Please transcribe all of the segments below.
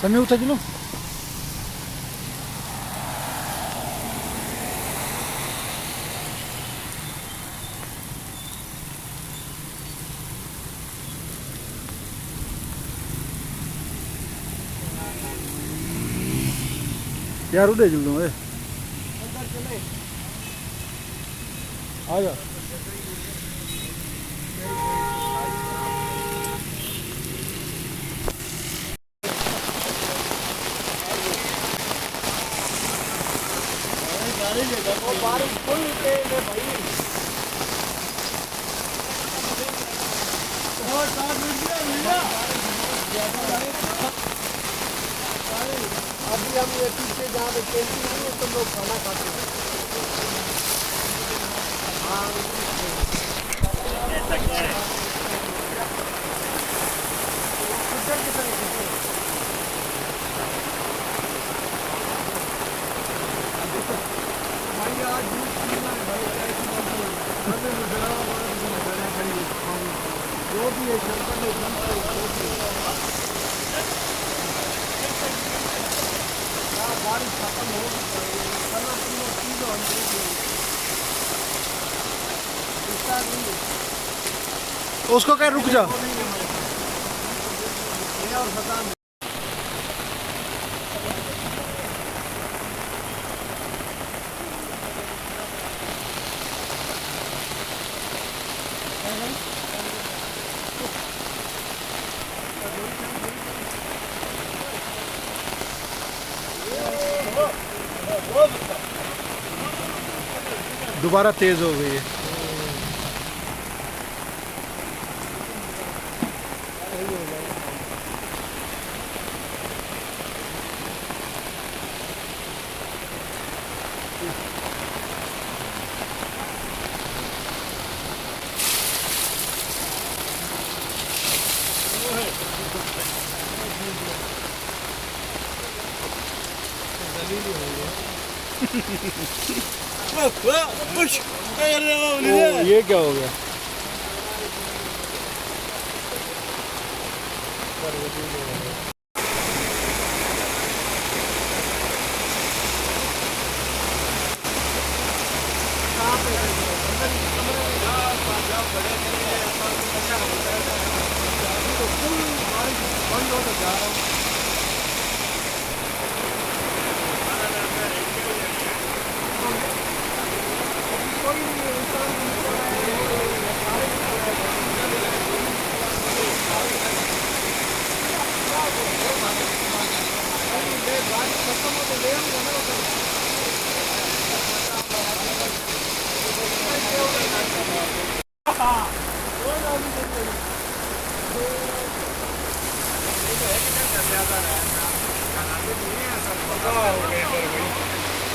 समय उठा चलो यार उड़े जुल दूँ आ जा बारिश फुल भाई अभी हम ये पीछे जहाँ पे कैंटीन है तो लोग खाना खाते हैं। जो भी है शंकर ने बारिश खत्म हो उसको कह रुक जा और खत्म दोबारा तेज हो गई है। ओ, ये क्या हो गया?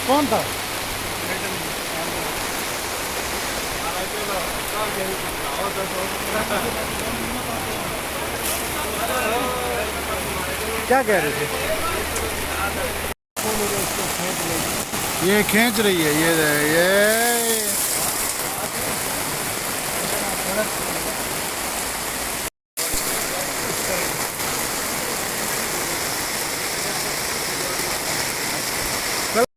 कौन था? क्या कह रहे थे? ये खींच रही है ये